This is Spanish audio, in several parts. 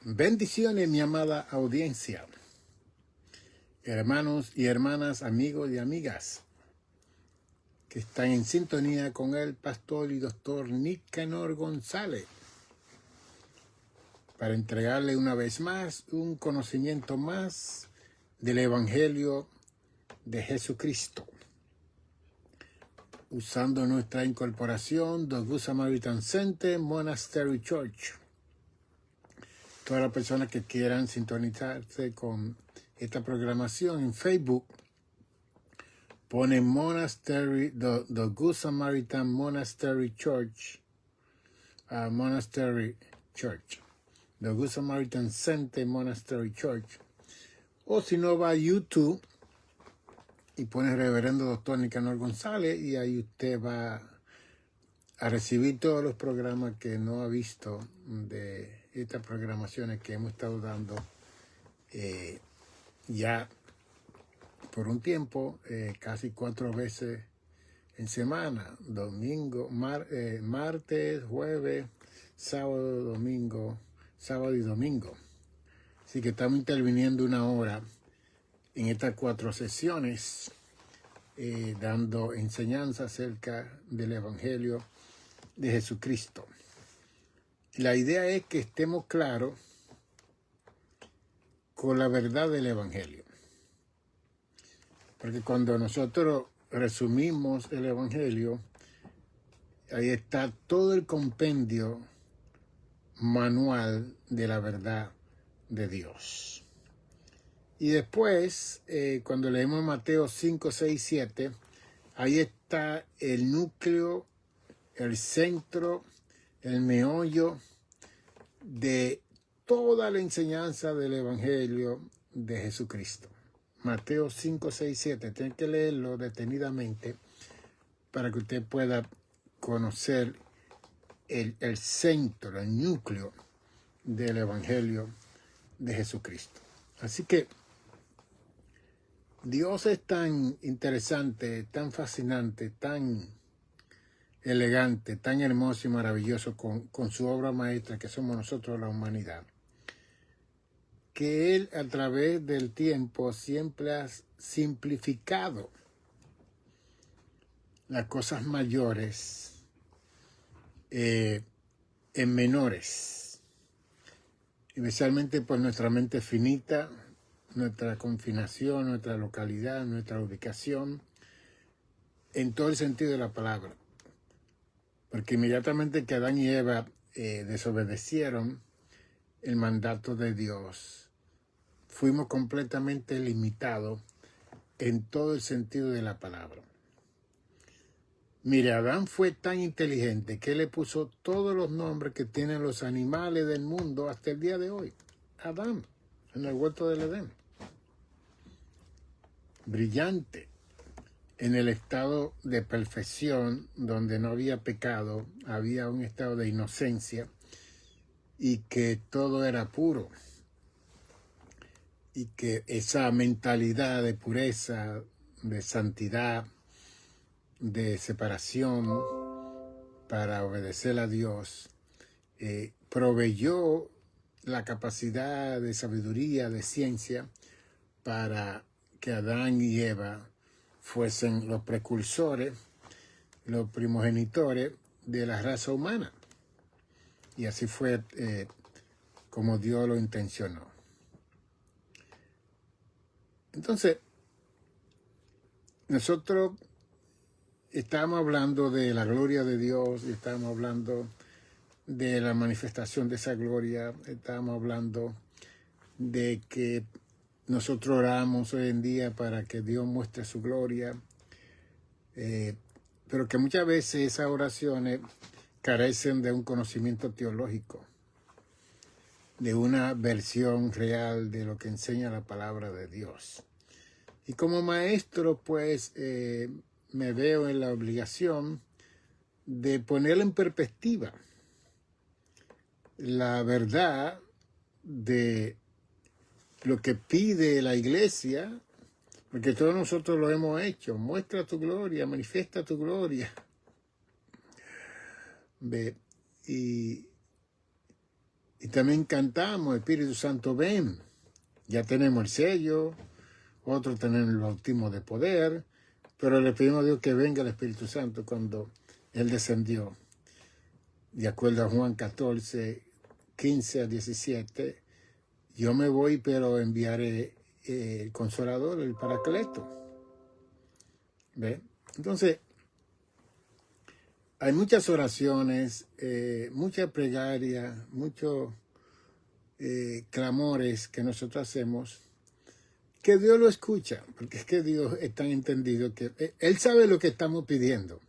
Bendiciones, mi amada audiencia, hermanos y hermanas, amigos y amigas que están en sintonía con el pastor y doctor Nicanor González para entregarle una vez más un conocimiento más del Evangelio de Jesucristo, usando nuestra incorporación The Good Samaritan Center Monastery Church. Todas las personas que quieran sintonizarse con esta programación en Facebook, ponen Monastery, the Good Samaritan Monastery Church, Monastery Church, the Good Samaritan Center Monastery Church, o si no va a YouTube y pone Reverendo Doctor Nicanor González, y ahí usted va a recibir todos los programas que no ha visto de estas programaciones que hemos estado dando ya por un tiempo, casi 4 veces en semana: domingo, martes, jueves, sábado y domingo. Así que estamos interviniendo 1 hora en estas 4 sesiones, dando enseñanza acerca del Evangelio de Jesucristo. La idea es que estemos claros con la verdad del Evangelio. Porque cuando nosotros resumimos el Evangelio, ahí está todo el compendio manual de la verdad de Dios. Y después, cuando leemos Mateo 5, 6, 7, ahí está el núcleo, el centro, el meollo de toda la enseñanza del Evangelio de Jesucristo. Mateo 5, 6, 7. Tienen que leerlo detenidamente para que usted pueda conocer el centro, el núcleo del Evangelio de Jesucristo. Así que Dios es tan interesante, tan fascinante, tan elegante, tan hermoso y maravilloso con su obra maestra que somos nosotros, la humanidad, que Él a través del tiempo siempre ha simplificado las cosas mayores en menores, especialmente por nuestra mente finita, nuestra confinación, nuestra localidad, nuestra ubicación, en todo el sentido de la palabra. Porque inmediatamente que Adán y Eva desobedecieron el mandato de Dios, fuimos completamente limitados en todo el sentido de la palabra. Mire, Adán fue tan inteligente que le puso todos los nombres que tienen los animales del mundo hasta el día de hoy. Adán, en el huerto del Edén. Brillante. En el estado de perfección, donde no había pecado, había un estado de inocencia y que todo era puro. Y que esa mentalidad de pureza, de santidad, de separación para obedecer a Dios, proveyó la capacidad de sabiduría, de ciencia, para que Adán y Eva fuesen los precursores, los primogenitores de la raza humana. Y así fue como Dios lo intencionó. Entonces, nosotros estábamos hablando de la gloria de Dios, y estábamos hablando de la manifestación de esa gloria, estábamos hablando de que nosotros oramos hoy en día para que Dios muestre su gloria, pero que muchas veces esas oraciones carecen de un conocimiento teológico, de una versión real de lo que enseña la palabra de Dios. Y como maestro, pues, me veo en la obligación de poner en perspectiva la verdad de lo que pide la iglesia, porque todos nosotros lo hemos hecho. Muestra tu gloria, manifiesta tu gloria. ¿Ve? Y Y también cantamos, Espíritu Santo, ven. Ya tenemos el sello, otros tenemos el bautismo de poder, pero le pedimos a Dios que venga el Espíritu Santo cuando Él descendió. De acuerdo a Juan 14, 15 a 17, yo me voy, pero enviaré el Consolador, el Paracleto. ¿Ve? Entonces, hay muchas oraciones, muchas plegarias, muchos clamores que nosotros hacemos, que Dios lo escucha, porque es que Dios es tan entendido que Él sabe lo que estamos pidiendo.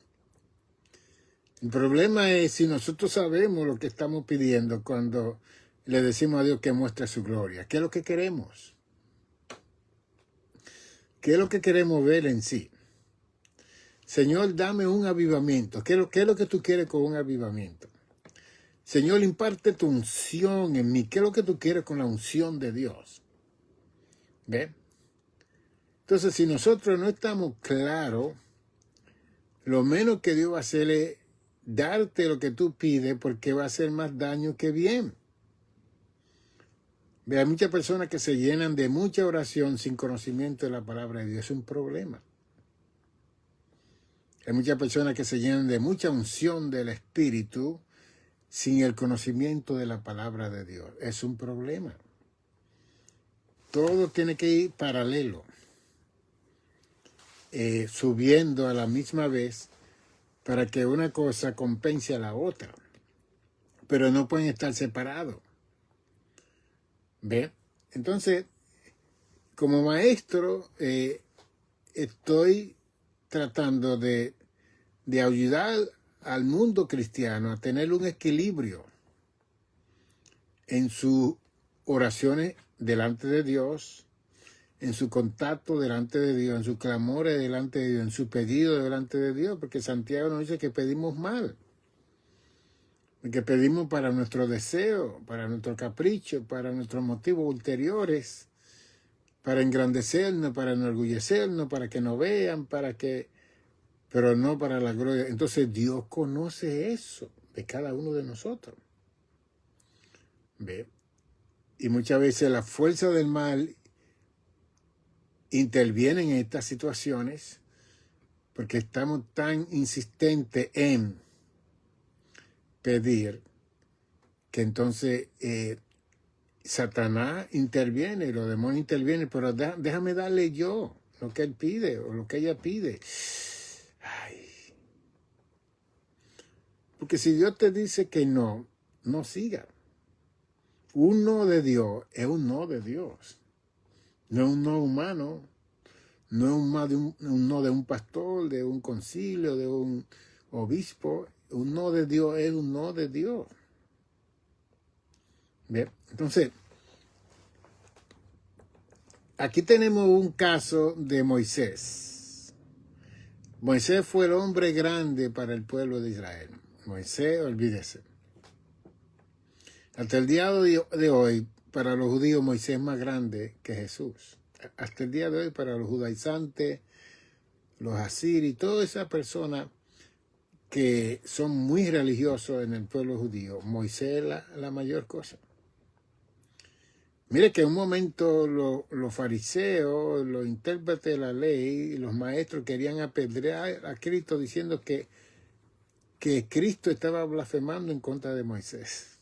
El problema es si nosotros sabemos lo que estamos pidiendo cuando le decimos a Dios que muestre su gloria. ¿Qué es lo que queremos? ¿Qué es lo que queremos ver en sí? Señor, dame un avivamiento. ¿Qué es lo que tú quieres con un avivamiento? Señor, imparte tu unción en mí. ¿Qué es lo que tú quieres con la unción de Dios? ¿Ve? Entonces, si nosotros no estamos claros, lo menos que Dios va a hacer es darte lo que tú pides, porque va a hacer más daño que bien. Ve, hay muchas personas que se llenan de mucha oración sin conocimiento de la palabra de Dios. Es un problema. Hay muchas personas que se llenan de mucha unción del Espíritu sin el conocimiento de la palabra de Dios. Es un problema. Todo tiene que ir paralelo, subiendo a la misma vez para que una cosa compense a la otra. Pero no pueden estar separados. ¿Ve? Entonces, como maestro, estoy tratando de ayudar al mundo cristiano a tener un equilibrio en sus oraciones delante de Dios, en su contacto delante de Dios, en sus clamores delante de Dios, en su pedido delante de Dios, porque Santiago nos dice que pedimos mal, que pedimos para nuestro deseo, para nuestro capricho, para nuestros motivos ulteriores, para engrandecernos, para enorgullecernos, para que nos vean, pero no para la gloria. Entonces Dios conoce eso de cada uno de nosotros. ¿Ve? Y muchas veces la fuerza del mal interviene en estas situaciones porque estamos tan insistentes en pedir que entonces Satanás interviene, los demonios intervienen, pero déjame darle yo lo que él pide o lo que ella pide. Ay. Porque si Dios te dice que no, no siga. Un no de Dios es un no de Dios. No es un no humano. No es un no de un pastor, de un concilio, de un obispo. Un no de Dios es un no de Dios. Bien, entonces, aquí tenemos un caso de Moisés. Moisés fue el hombre grande para el pueblo de Israel. Moisés, olvídese. Hasta el día de hoy, para los judíos, Moisés es más grande que Jesús. Hasta el día de hoy, para los judaizantes, los asirios, todas esas personas que son muy religiosos en el pueblo judío, Moisés es la mayor cosa. Mire que en un momento los fariseos, los intérpretes de la ley, los maestros querían apedrear a Cristo diciendo que Cristo estaba blasfemando en contra de Moisés.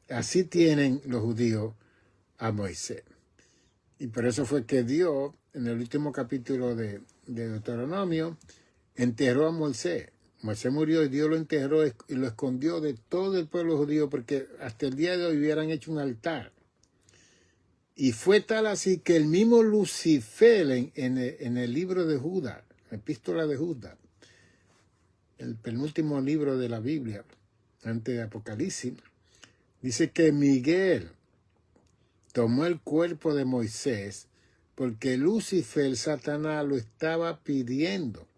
Así tienen los judíos a Moisés. Y por eso fue que Dios, en el último capítulo de Deuteronomio, enterró a Moisés. Moisés murió y Dios lo enterró y lo escondió de todo el pueblo judío porque hasta el día de hoy hubieran hecho un altar. Y fue tal así que el mismo Lucifer en el libro de Judas, la epístola de Judas, el penúltimo libro de la Biblia, antes de Apocalipsis, dice que Miguel tomó el cuerpo de Moisés porque Lucifer, Satanás, lo estaba pidiendo.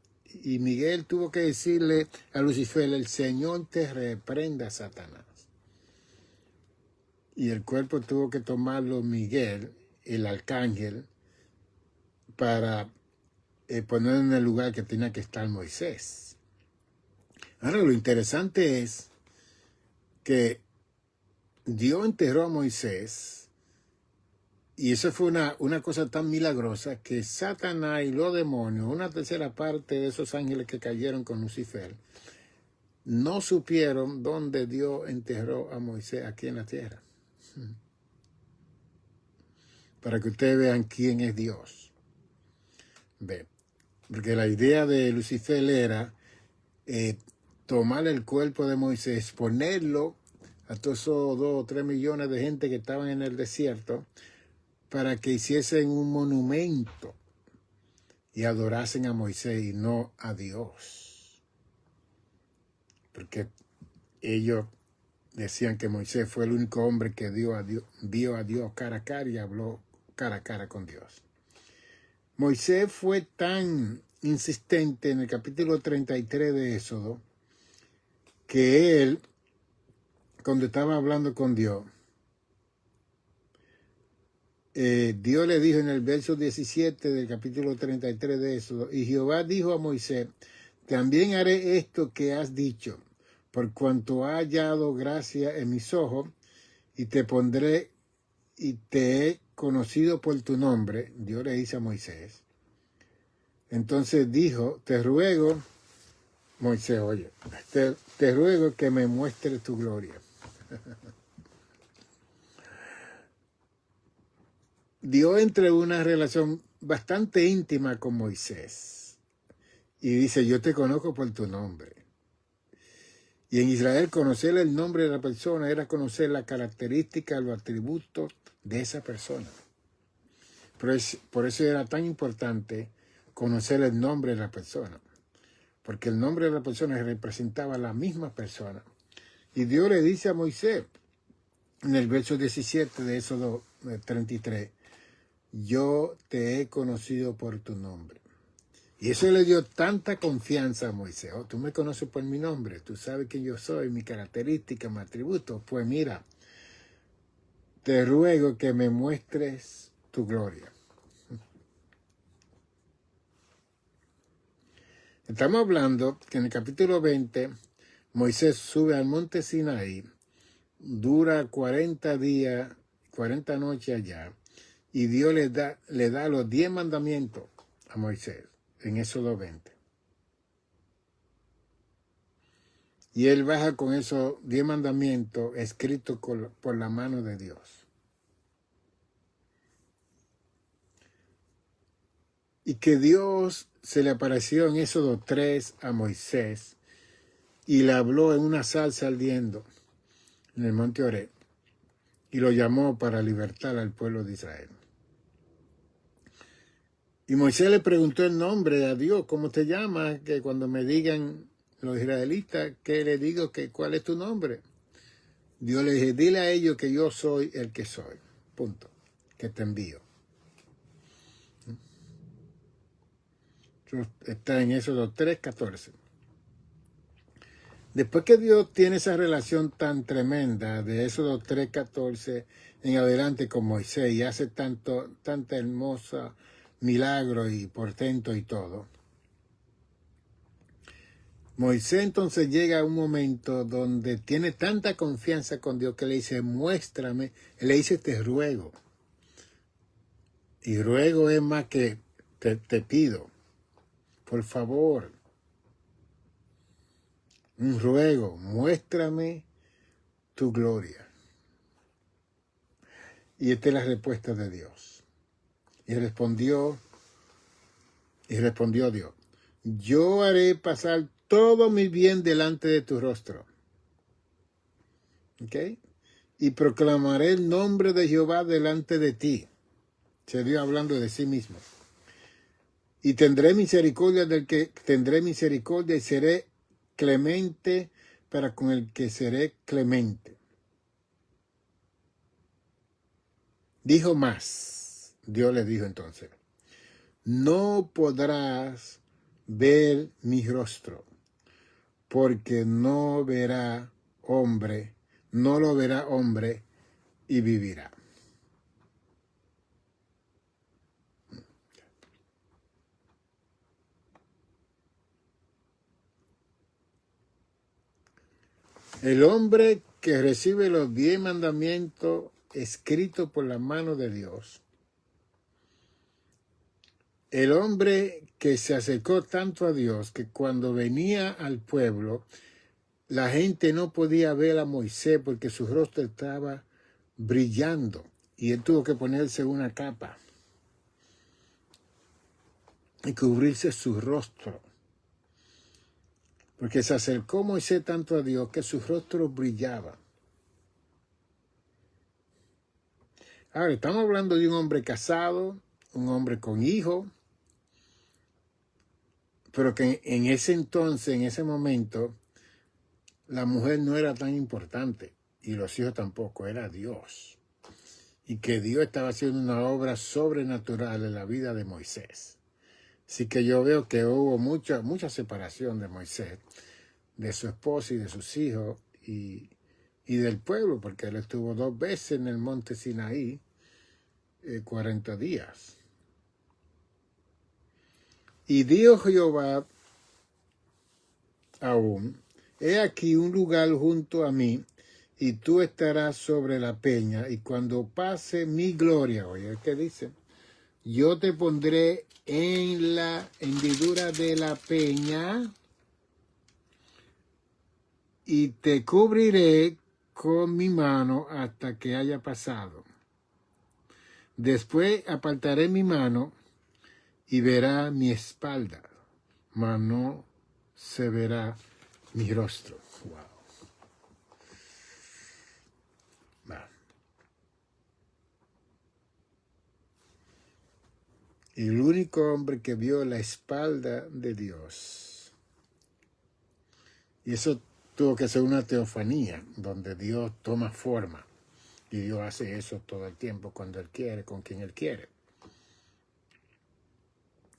Y Miguel tuvo que decirle a Lucifer, el Señor te reprenda, Satanás. Y el cuerpo tuvo que tomarlo Miguel, el arcángel, para ponerlo en el lugar que tenía que estar Moisés. Ahora, lo interesante es que Dios enterró a Moisés, y eso fue una cosa tan milagrosa que Satanás y los demonios, una tercera parte de esos ángeles que cayeron con Lucifer, no supieron dónde Dios enterró a Moisés aquí en la tierra. Para que ustedes vean quién es Dios. Ve, porque la idea de Lucifer era tomar el cuerpo de Moisés, ponerlo a todos esos 2 o 3 millones de gente que estaban en el desierto, para que hiciesen un monumento y adorasen a Moisés y no a Dios. Porque ellos decían que Moisés fue el único hombre que vio a Dios cara a cara y habló cara a cara con Dios. Moisés fue tan insistente en el capítulo 33 de Éxodo que él, cuando estaba hablando con Dios, Dios le dijo en el verso 17 del capítulo 33 de Éxodo, y Jehová dijo a Moisés, también haré esto que has dicho, por cuanto ha hallado gracia en mis ojos, y te pondré y te he conocido por tu nombre. Dios le dice a Moisés. Entonces dijo, te ruego, Moisés, oye, te ruego que me muestres tu gloria. Dios entró en una relación bastante íntima con Moisés y dice, yo te conozco por tu nombre. Y en Israel conocer el nombre de la persona era conocer la característica, los atributos de esa persona. Por eso era tan importante conocer el nombre de la persona, porque el nombre de la persona representaba a la misma persona. Y Dios le dice a Moisés, en el verso 17 de Éxodo 33, yo te he conocido por tu nombre. Y eso le dio tanta confianza a Moisés. Oh, tú me conoces por mi nombre, tú sabes quién yo soy, mi característica, mi atributo. Pues mira, te ruego que me muestres tu gloria. Estamos hablando que en el capítulo 20, Moisés sube al monte Sinaí, dura 40 días, 40 noches allá, y Dios le da los 10 mandamientos a Moisés en Éxodo 20. Y él baja con esos 10 mandamientos escritos por la mano de Dios. Y que Dios se le apareció en Éxodo 3 a Moisés y le habló en una salsa ardiendo en el monte Oreb y lo llamó para libertar al pueblo de Israel. Y Moisés le preguntó el nombre a Dios, ¿cómo te llamas? Que cuando me digan los israelitas, ¿qué le digo? ¿Cuál es tu nombre? Dios le dije, dile a ellos que yo soy el que soy. Punto. Que te envío. Está en Éxodo 3:14. Después que Dios tiene esa relación tan tremenda de Éxodo 3:14 en adelante con Moisés y hace tanta hermosa milagro y portento y todo, Moisés entonces llega a un momento donde tiene tanta confianza con Dios que le dice, muéstrame, él le dice, te ruego. Y ruego es más que te pido, por favor. Un ruego, muéstrame tu gloria. Y esta es la respuesta de Dios. Y respondió Dios, yo haré pasar todo mi bien delante de tu rostro. ¿Ok? Y proclamaré el nombre de Jehová delante de ti. Se dio hablando de sí mismo. Y tendré misericordia del que tendré misericordia y seré clemente para con el que seré clemente. Dijo más. Dios le dijo entonces, no podrás ver mi rostro, porque no lo verá hombre y vivirá. El hombre que recibe los 10 mandamientos escritos por la mano de Dios, el hombre que se acercó tanto a Dios que cuando venía al pueblo, la gente no podía ver a Moisés porque su rostro estaba brillando y él tuvo que ponerse una capa y cubrirse su rostro. Porque se acercó Moisés tanto a Dios que su rostro brillaba. Ahora, estamos hablando de un hombre casado, un hombre con hijos, pero que en ese entonces, en ese momento, la mujer no era tan importante y los hijos tampoco, era Dios. Y que Dios estaba haciendo una obra sobrenatural en la vida de Moisés. Así que yo veo que hubo mucha separación de Moisés, de su esposa y de sus hijos y del pueblo, porque él estuvo 2 veces en el monte Sinaí, 40 días. Y dijo Jehová aún, he aquí un lugar junto a mí, y tú estarás sobre la peña, y cuando pase mi gloria, oye, ¿qué dice? Yo te pondré en la hendidura de la peña, y te cubriré con mi mano hasta que haya pasado. Después apartaré mi mano y verá mi espalda, mas no se verá mi rostro. Wow. Y el único hombre que vio la espalda de Dios. Y eso tuvo que ser una teofanía, donde Dios toma forma. Y Dios hace eso todo el tiempo, cuando Él quiere, con quien Él quiere.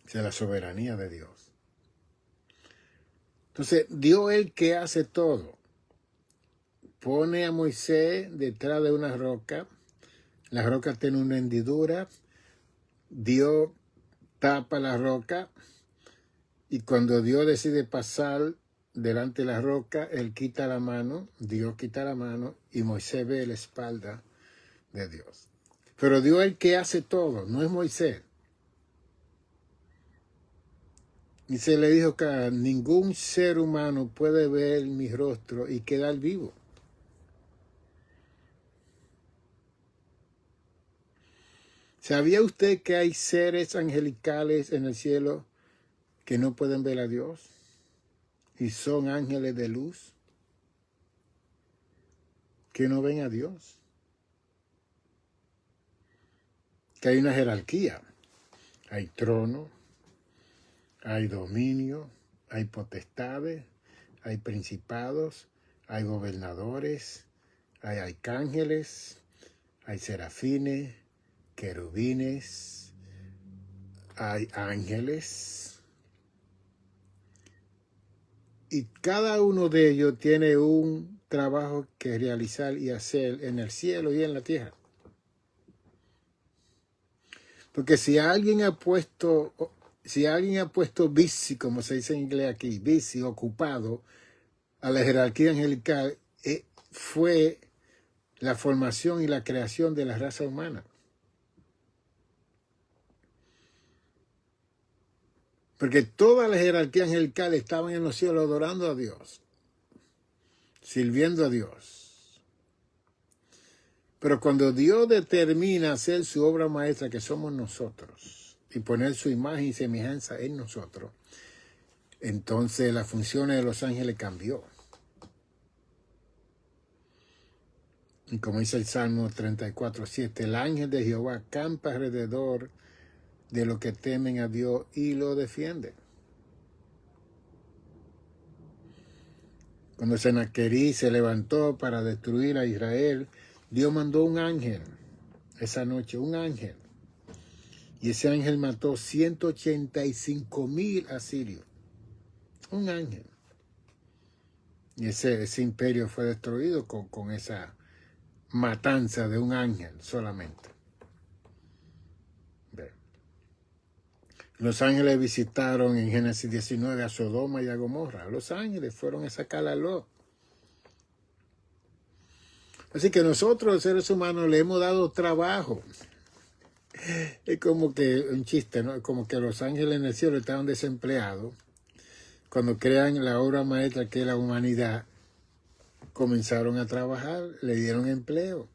Esa es la soberanía de Dios. Entonces, Dios es el que hace todo. Pone a Moisés detrás de una roca. La roca tiene una hendidura. Dios tapa la roca. Y cuando Dios decide pasar delante de la roca, Él quita la mano. Dios quita la mano. Y Moisés ve la espalda de Dios. Pero Dios es el que hace todo. No es Moisés. Y se le dijo que ningún ser humano puede ver mi rostro y quedar vivo. ¿Sabía usted que hay seres angelicales en el cielo que no pueden ver a Dios? Y son ángeles de luz que no ven a Dios. Que hay una jerarquía. Hay trono, hay dominio, hay potestades, hay principados, hay gobernadores, hay arcángeles, hay serafines, querubines, hay ángeles. Y cada uno de ellos tiene un trabajo que realizar y hacer en el cielo y en la tierra. Porque si alguien ha puesto busy, como se dice en inglés aquí, busy, ocupado, a la jerarquía angelical, fue la formación y la creación de la raza humana. Porque toda la jerarquía angelical estaban en los cielos adorando a Dios, sirviendo a Dios. Pero cuando Dios determina hacer su obra maestra, que somos nosotros, y poner su imagen y semejanza en nosotros, entonces las funciones de los ángeles cambió. Y como dice el Salmo 34:7, el ángel de Jehová acampa alrededor de los que temen a Dios y lo defiende. Cuando Sennacherib se levantó para destruir a Israel, Dios mandó un ángel esa noche, un ángel. Y ese ángel mató 185,000 asirios. Un ángel. Y ese imperio fue destruido con esa matanza de un ángel solamente. Los ángeles visitaron en Génesis 19 a Sodoma y a Gomorra. Los ángeles fueron a sacar a Lot. Así que nosotros, los seres humanos, le hemos dado trabajo. Es como que un chiste, ¿no? Como que los ángeles en el cielo estaban desempleados. Cuando crean la obra maestra que es la humanidad, comenzaron a trabajar, le dieron empleo.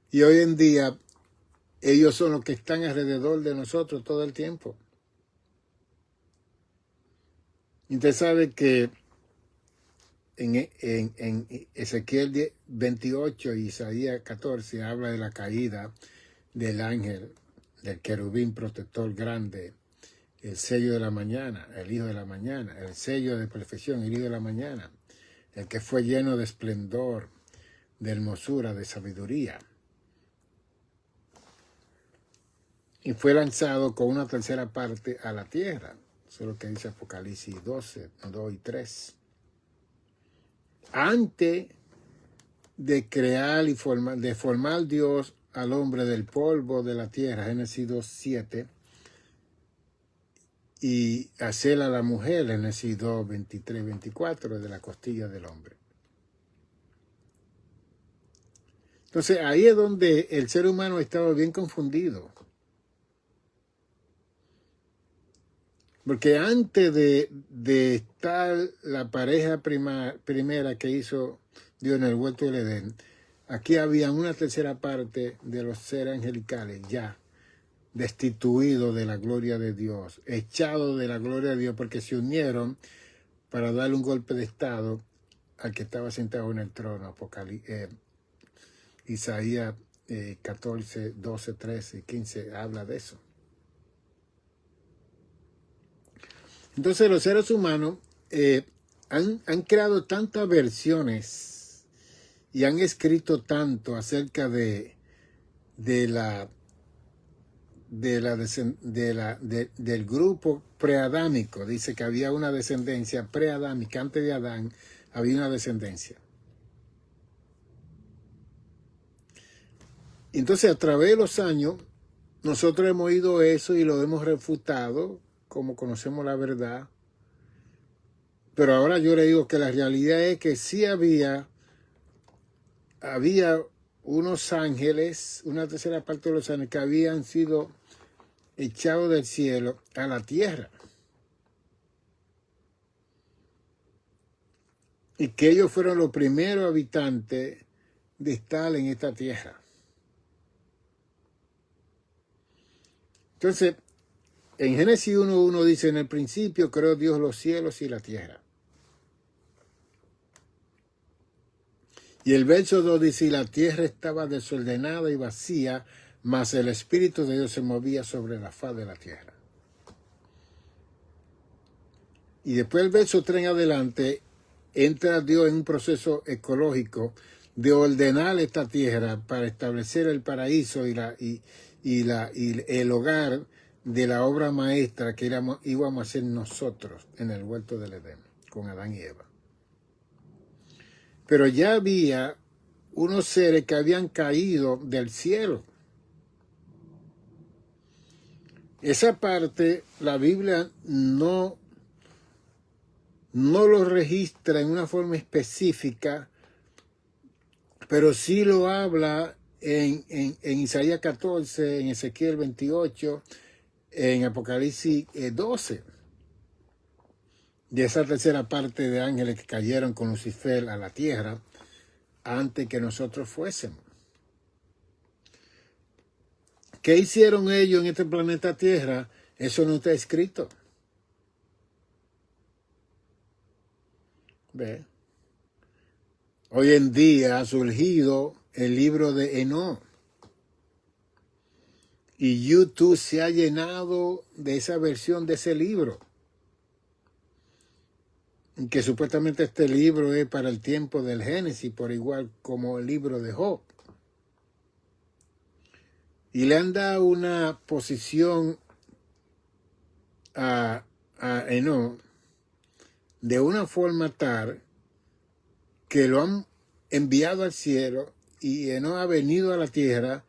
Y hoy en día, ellos son los que están alrededor de nosotros todo el tiempo. Y usted sabe que en Ezequiel 28 y Isaías 14 habla de la caída del ángel, del querubín protector grande, el sello de la mañana, el hijo de la mañana, el sello de perfección, el hijo de la mañana, el que fue lleno de esplendor, de hermosura, de sabiduría. Y fue lanzado con una tercera parte a la tierra. Eso es lo que dice Apocalipsis 12, 2 y 3. Antes de crear y formar Dios al hombre del polvo de la tierra, Génesis 2, 7, y hacer a la mujer, Génesis 2, 23, 24, de la costilla del hombre. Entonces ahí es donde el ser humano estaba bien confundido. Porque antes de estar la pareja primera que hizo Dios en el huerto del Edén, aquí había una tercera parte de los seres angelicales ya destituidos de la gloria de Dios, echados de la gloria de Dios, porque se unieron para darle un golpe de estado al que estaba sentado en el trono. Isaías 14, 12, 13 y 15 habla de eso. Entonces los seres humanos han creado tantas versiones y han escrito tanto acerca del grupo preadámico. Dice que había una descendencia preadámica. Antes de Adán había una descendencia. Entonces a través de los años nosotros hemos oído eso y lo hemos refutado como conocemos la verdad. Pero ahora yo le digo que la realidad es que sí había unos ángeles, una tercera parte de los ángeles que habían sido echados del cielo a la tierra. Y que ellos fueron los primeros habitantes de estar en esta tierra. Entonces, en Génesis 1:1 dice, en el principio creó Dios los cielos y la tierra. Y el verso 2 dice, y la tierra estaba desordenada y vacía, mas el Espíritu de Dios se movía sobre la faz de la tierra. Y después el verso 3 en adelante, entra Dios en un proceso ecológico de ordenar esta tierra para establecer el paraíso y el hogar de la obra maestra que íbamos a hacer nosotros en el huerto del Edén, con Adán y Eva. Pero ya había unos seres que habían caído del cielo. Esa parte la Biblia no lo registra en una forma específica, pero sí lo habla en Isaías 14, en Ezequiel 28, en Apocalipsis 12, de esa tercera parte de ángeles que cayeron con Lucifer a la tierra antes que nosotros fuésemos. ¿Qué hicieron ellos en este planeta Tierra? Eso no está escrito. ¿Ve? Hoy en día ha surgido el libro de Enoc. Y YouTube se ha llenado de esa versión de ese libro. Que supuestamente este libro es para el tiempo del Génesis, por igual como el libro de Job. Y le han dado una posición a Enoc de una forma tal que lo han enviado al cielo y Enoc ha venido a la tierra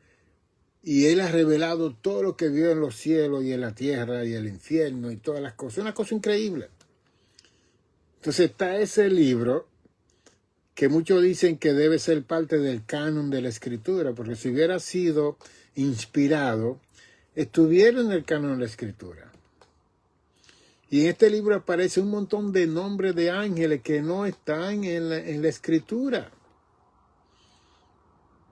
y él ha revelado todo lo que vio en los cielos y en la tierra y el infierno y todas las cosas. Una cosa increíble. Entonces está ese libro que muchos dicen que debe ser parte del canon de la Escritura, porque si hubiera sido inspirado, estuviera en el canon de la Escritura. Y en este libro aparece un montón de nombres de ángeles que no están en la Escritura.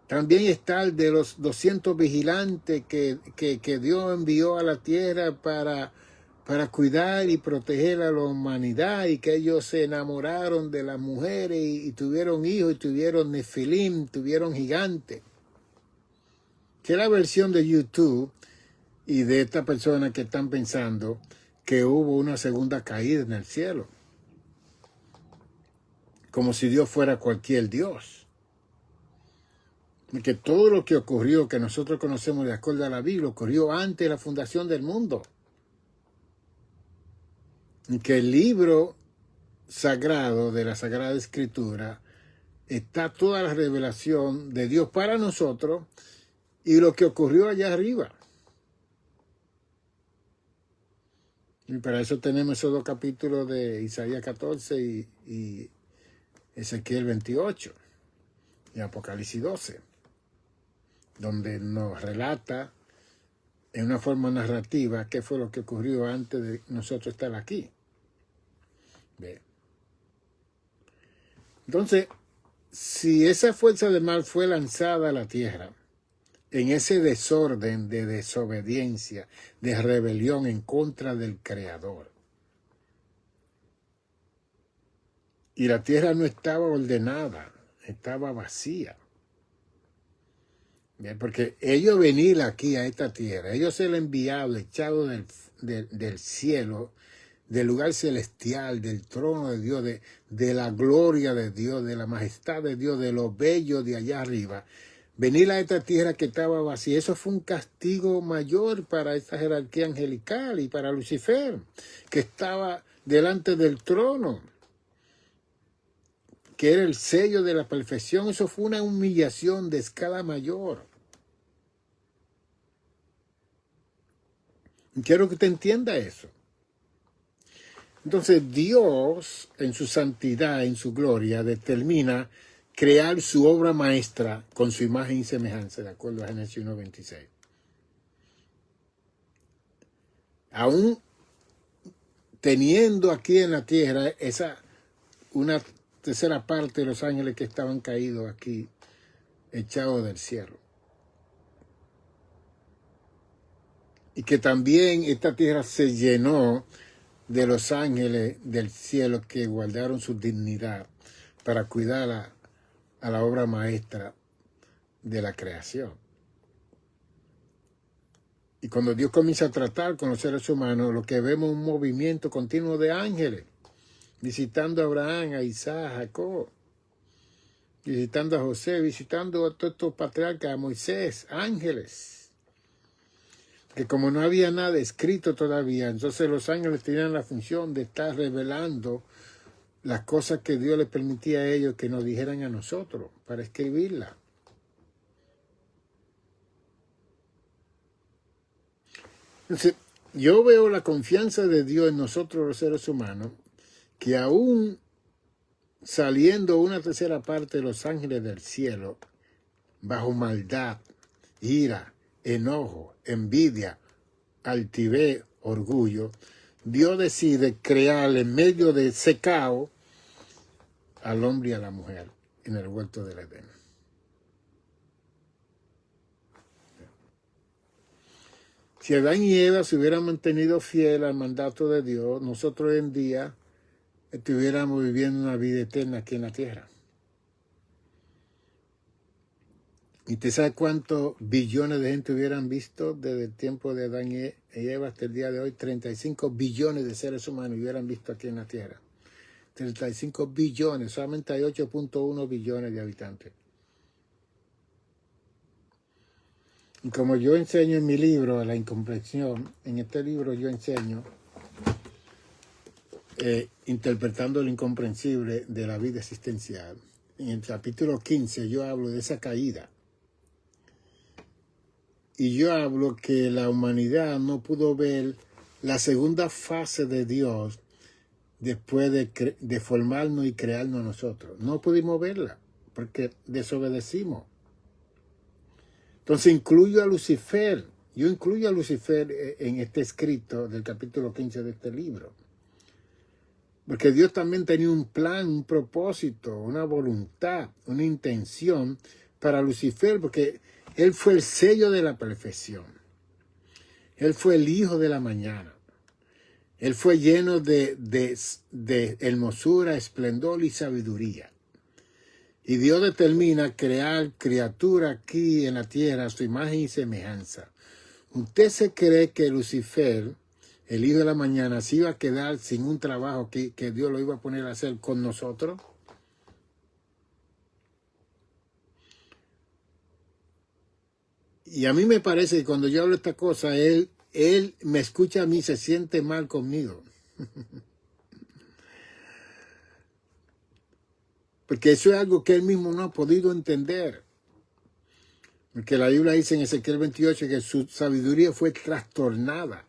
También está el de los 200 vigilantes que Dios envió a la tierra para cuidar y proteger a la humanidad, y que ellos se enamoraron de las mujeres y tuvieron hijos, y tuvieron nefilim, tuvieron gigantes. Que es la versión de YouTube y de esta persona que están pensando que hubo una segunda caída en el cielo, como si Dios fuera cualquier Dios. Que todo lo que ocurrió, que nosotros conocemos de acuerdo a la Biblia, ocurrió antes de la fundación del mundo. Y que el libro sagrado de la Sagrada Escritura está toda la revelación de Dios para nosotros y lo que ocurrió allá arriba. Y para eso tenemos esos dos capítulos de Isaías 14 y Ezequiel 28 y Apocalipsis 12, donde nos relata en una forma narrativa qué fue lo que ocurrió antes de nosotros estar aquí. ¿Ve? Entonces, si esa fuerza de mal fue lanzada a la tierra, en ese desorden de desobediencia, de rebelión en contra del Creador, y la tierra no estaba ordenada, estaba vacía. Bien, porque ellos venir aquí a esta tierra, ellos ser enviados, echados del cielo, del lugar celestial, del trono de Dios, de la gloria de Dios, de la majestad de Dios, de lo bello de allá arriba, venir a esta tierra que estaba vacía, eso fue un castigo mayor para esta jerarquía angelical y para Lucifer, que estaba delante del trono, que era el sello de la perfección. Eso fue una humillación de escala mayor. Quiero que usted entienda eso. Entonces Dios, en su santidad, en su gloria, determina crear su obra maestra con su imagen y semejanza, de acuerdo a Génesis 1:26. Aún teniendo aquí en la tierra una tercera parte de los ángeles que estaban caídos aquí, echados del cielo. Y que también esta tierra se llenó de los ángeles del cielo que guardaron su dignidad para cuidar a la obra maestra de la creación. Y cuando Dios comienza a tratar con los seres humanos, lo que vemos es un movimiento continuo de ángeles, visitando a Abraham, a Isaac, a Jacob, visitando a José, visitando a todos estos patriarcas, a Moisés, ángeles. Que como no había nada escrito todavía, entonces los ángeles tenían la función de estar revelando las cosas que Dios les permitía a ellos que nos dijeran a nosotros, para escribirlas. Entonces, yo veo la confianza de Dios en nosotros los seres humanos, que aún saliendo una tercera parte de los ángeles del cielo, bajo maldad, ira, enojo, envidia, altivez, orgullo, Dios decide crear en medio de ese caos al hombre y a la mujer en el huerto del Edén. Si Adán y Eva se hubieran mantenido fieles al mandato de Dios, nosotros hoy en día estuviéramos viviendo una vida eterna aquí en la tierra. ¿Y usted sabe cuántos billones de gente hubieran visto desde el tiempo de Adán y Eva hasta el día de hoy? 35 billones de seres humanos hubieran visto aquí en la tierra. 35 billones, solamente hay 8.1 billones de habitantes. Y como yo enseño en mi libro, La Incomprensión, en este libro yo enseño interpretando lo incomprensible de la vida existencial. En el capítulo 15 yo hablo de esa caída. Y yo hablo que la humanidad no pudo ver la segunda fase de Dios después de formarnos y crearnos nosotros. No pudimos verla porque desobedecimos. Entonces incluyo a Lucifer. Yo incluyo a Lucifer en este escrito del capítulo 15 de este libro. Porque Dios también tenía un plan, un propósito, una voluntad, una intención para Lucifer, porque él fue el sello de la perfección. Él fue el hijo de la mañana. Él fue lleno de hermosura, esplendor y sabiduría. Y Dios determina crear criatura aquí en la tierra a su imagen y semejanza. ¿Usted se cree que Lucifer, el hijo de la mañana, se iba a quedar sin un trabajo que Dios lo iba a poner a hacer con nosotros? Y a mí me parece que cuando yo hablo esta cosa, él me escucha a mí, se siente mal conmigo. Porque eso es algo que él mismo no ha podido entender. Porque la Biblia dice en Ezequiel 28 que su sabiduría fue trastornada.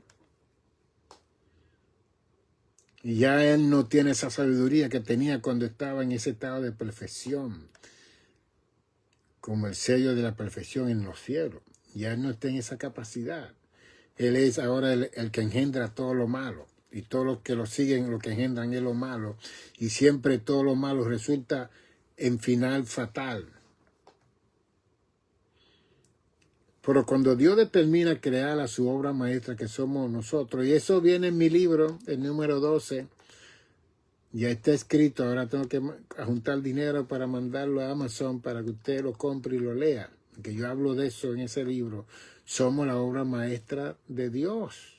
Y ya él no tiene esa sabiduría que tenía cuando estaba en ese estado de perfección. Como el sello de la perfección en los cielos. Ya él no está en esa capacidad. Él es ahora el que engendra todo lo malo. Y todos los que lo siguen, lo que engendran es lo malo. Y siempre todo lo malo resulta en final fatal. Pero cuando Dios determina crear a su obra maestra, que somos nosotros, y eso viene en mi libro, el número 12, ya está escrito, ahora tengo que juntar dinero para mandarlo a Amazon para que usted lo compre y lo lea, que yo hablo de eso en ese libro. Somos la obra maestra de Dios.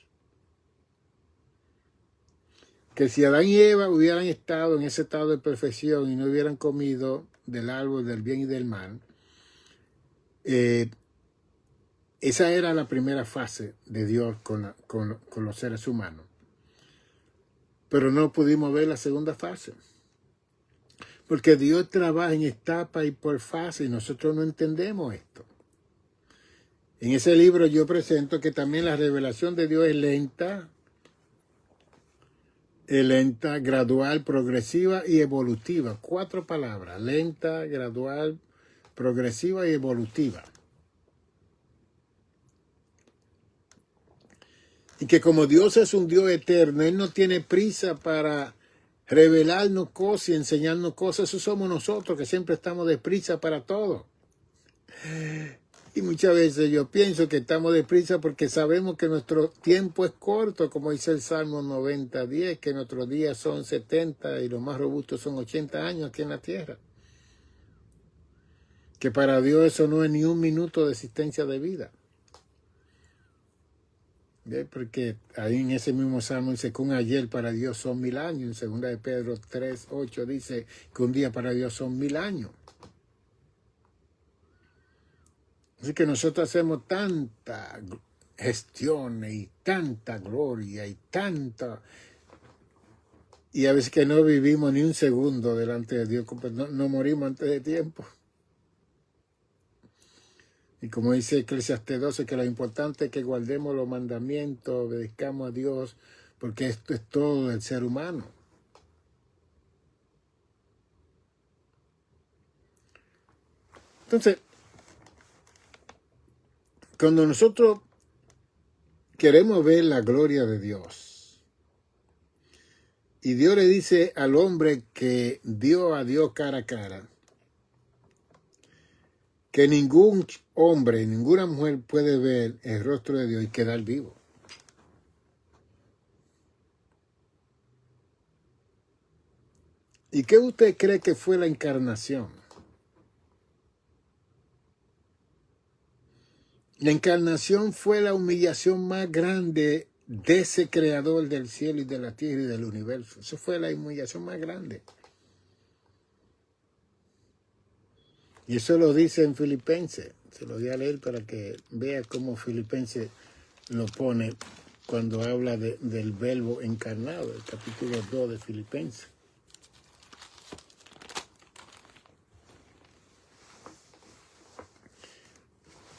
Que si Adán y Eva hubieran estado en ese estado de perfección y no hubieran comido del árbol del bien y del mal, esa era la primera fase de Dios con los seres humanos. Pero no pudimos ver la segunda fase. Porque Dios trabaja en etapa y por fase y nosotros no entendemos esto. En ese libro yo presento que también la revelación de Dios es lenta, gradual, progresiva y evolutiva. 4 palabras: lenta, gradual, progresiva y evolutiva. Y que como Dios es un Dios eterno, Él no tiene prisa para revelarnos cosas y enseñarnos cosas. Eso somos nosotros, que siempre estamos deprisa para todo. Y muchas veces yo pienso que estamos deprisa porque sabemos que nuestro tiempo es corto, como dice el Salmo 90:10, que nuestros días son 70 y los más robustos son 80 años aquí en la tierra. Que para Dios eso no es ni un minuto de existencia de vida. ¿Ve? Porque ahí en ese mismo Salmo dice que un ayer para Dios son 1000 años. En 2 de Pedro 3:8 dice que un día para Dios son 1000 años. Así que nosotros hacemos tanta gestión y tanta gloria y tanta... Y a veces que no vivimos ni un segundo delante de Dios, no morimos antes de tiempo. Y como dice Eclesiastés 12, que lo importante es que guardemos los mandamientos, obedezcamos a Dios, porque esto es todo del ser humano. Entonces, cuando nosotros queremos ver la gloria de Dios, y Dios le dice al hombre que vio a Dios cara a cara, que ningún hombre, ninguna mujer puede ver el rostro de Dios y quedar vivo. ¿Y qué usted cree que fue la encarnación? La encarnación fue la humillación más grande de ese creador del cielo y de la tierra y del universo. Eso fue la humillación más grande. Y eso lo dice en Filipenses. Se lo voy a leer para que vea cómo Filipenses lo pone cuando habla del verbo encarnado, el capítulo 2 de Filipenses.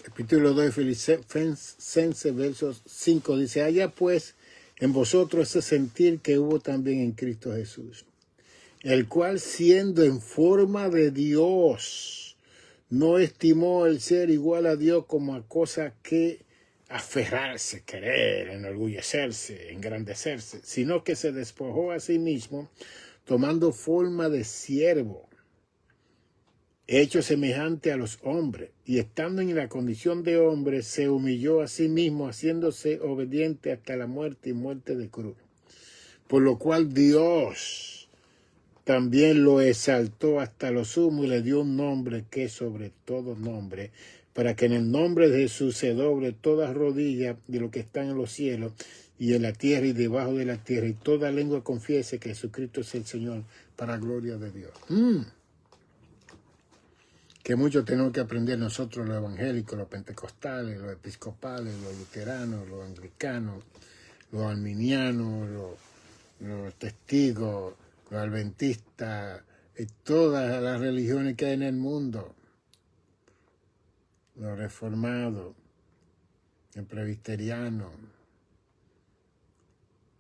Capítulo 2 de Filipenses, versos 5, dice: haya pues en vosotros ese sentir que hubo también en Cristo Jesús, el cual siendo en forma de Dios, no estimó el ser igual a Dios como a cosa que aferrarse, querer, enorgullecerse, engrandecerse, sino que se despojó a sí mismo, tomando forma de siervo, hecho semejante a los hombres, y estando en la condición de hombre, se humilló a sí mismo, haciéndose obediente hasta la muerte y muerte de cruz. Por lo cual Dios también lo exaltó hasta lo sumo y le dio un nombre que es sobre todo nombre, para que en el nombre de Jesús se doble toda rodilla de lo que están en los cielos y en la tierra y debajo de la tierra, y toda lengua confiese que Jesucristo es el Señor, para gloria de Dios. Que mucho tenemos que aprender nosotros, los evangélicos, los pentecostales, los episcopales, los luteranos, los anglicanos, los arminianos, los testigos, los adventistas, y todas las religiones que hay en el mundo, los reformados, el presbiteriano.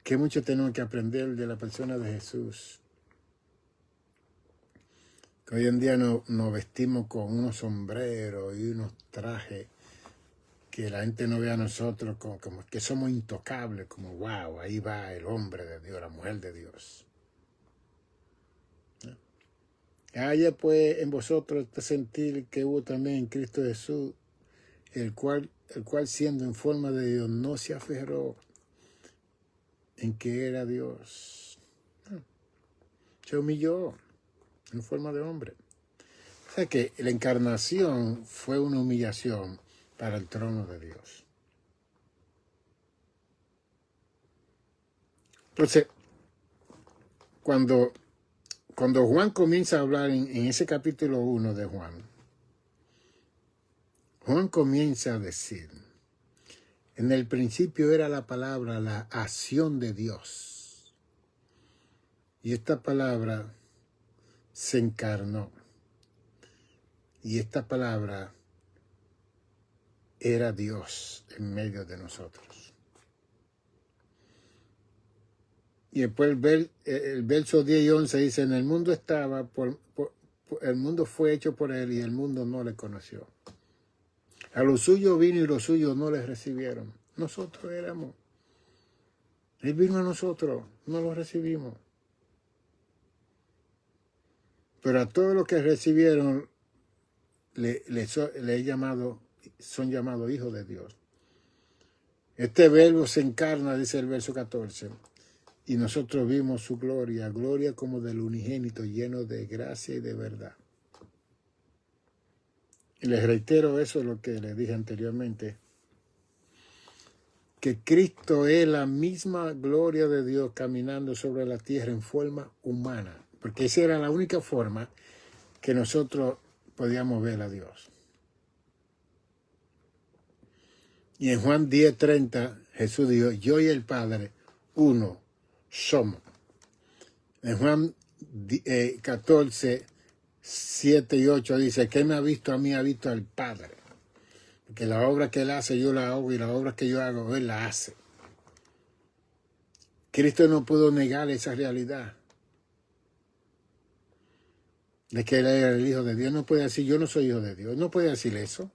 Que mucho tenemos que aprender de la persona de Jesús. Que hoy en día nos vestimos con unos sombreros y unos trajes que la gente no ve a nosotros como que somos intocables, como wow, ahí va el hombre de Dios, la mujer de Dios. Haya pues en vosotros este sentir que hubo también en Cristo Jesús, el cual siendo en forma de Dios no se aferró en que era Dios. Se humilló en forma de hombre. O sea que la encarnación fue una humillación para el trono de Dios. Entonces, cuando Juan comienza a hablar en ese capítulo 1 de Juan comienza a decir, en el principio era la palabra, la acción de Dios. Y esta palabra se encarnó. Y esta palabra era Dios en medio de nosotros. Y después el verso 10 y 11 dice, en el mundo estaba, el mundo fue hecho por él y el mundo no le conoció. A los suyos vino y los suyos no les recibieron. Nosotros éramos. Él vino a nosotros, no lo recibimos. Pero a todos los que recibieron, son llamados hijos de Dios. Este verbo se encarna, dice el verso 14, y nosotros vimos su gloria, gloria como del unigénito, lleno de gracia y de verdad. Y les reitero eso, lo que les dije anteriormente, que Cristo es la misma gloria de Dios caminando sobre la tierra en forma humana, porque esa era la única forma que nosotros podíamos ver a Dios. Y en Juan 10:30 Jesús dijo, yo y el Padre, uno somos. En Juan 14, 7 y 8 dice, que me ha visto a mí, ha visto al Padre. Porque la obra que él hace, yo la hago, y la obra que yo hago, él la hace. Cristo no pudo negar esa realidad de que él era el Hijo de Dios. No puede decir, yo no soy hijo de Dios. No puede decir eso.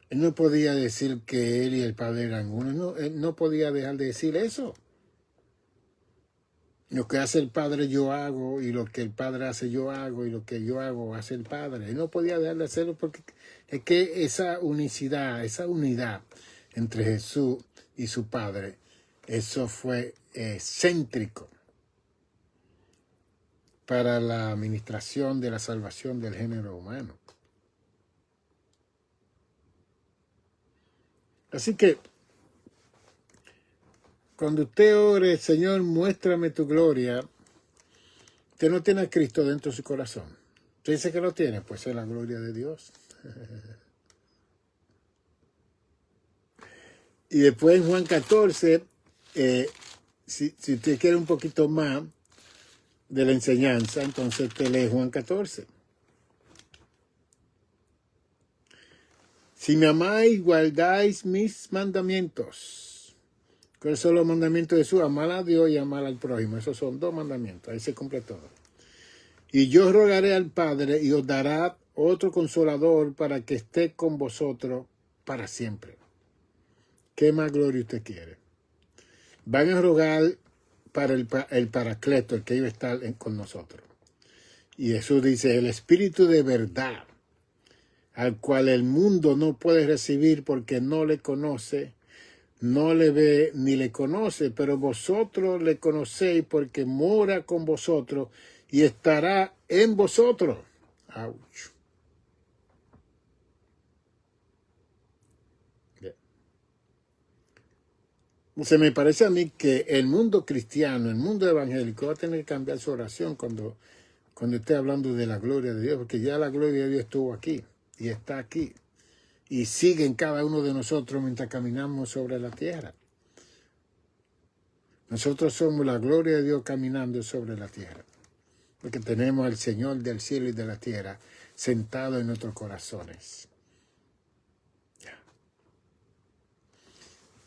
Él no podía decir que él y el Padre eran uno. No, él no podía dejar de decir eso. Lo que hace el Padre yo hago, y lo que el Padre hace yo hago, y lo que yo hago hace el Padre. Él no podía dejar de hacerlo porque es que esa unicidad, esa unidad entre Jesús y su Padre, eso fue céntrico para la administración de la salvación del género humano. Así que, cuando usted ore, Señor, muéstrame tu gloria, usted no tiene a Cristo dentro de su corazón. Usted dice que lo tiene, pues es la gloria de Dios. Y después en Juan 14, si usted quiere un poquito más de la enseñanza, entonces usted lee Juan 14. Si me amáis, guardáis mis mandamientos. ¿Cuáles son los mandamientos de Jesús? Amar a Dios y amar al prójimo. Esos son 2 mandamientos. Ahí se cumple todo. Y yo rogaré al Padre y os dará otro consolador para que esté con vosotros para siempre. ¿Qué más gloria usted quiere? Van a rogar para el Paracleto, el que iba a estar con nosotros. Y Jesús dice, el Espíritu de verdad, al cual el mundo no puede recibir porque no le conoce, no le ve ni le conoce, pero vosotros le conocéis porque mora con vosotros y estará en vosotros. Ouch. Se me parece a mí que el mundo cristiano, el mundo evangélico va a tener que cambiar su oración cuando esté hablando de la gloria de Dios, porque ya la gloria de Dios estuvo aquí y está aquí y sigue en cada uno de nosotros mientras caminamos sobre la tierra. Nosotros somos la gloria de Dios caminando sobre la tierra, porque tenemos al Señor del cielo y de la tierra sentado en nuestros corazones.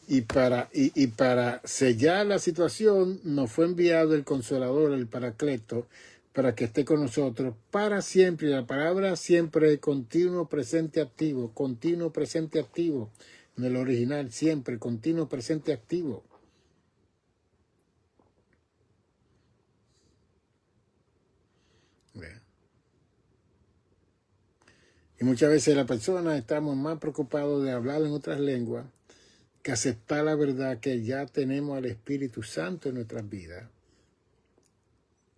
Y para sellar la situación nos fue enviado el Consolador, el Paracleto, para que esté con nosotros para siempre. La palabra siempre es continuo presente activo en el original, siempre, continuo presente activo. Y muchas veces las personas estamos más preocupados de hablar en otras lenguas que aceptar la verdad que ya tenemos al Espíritu Santo en nuestras vidas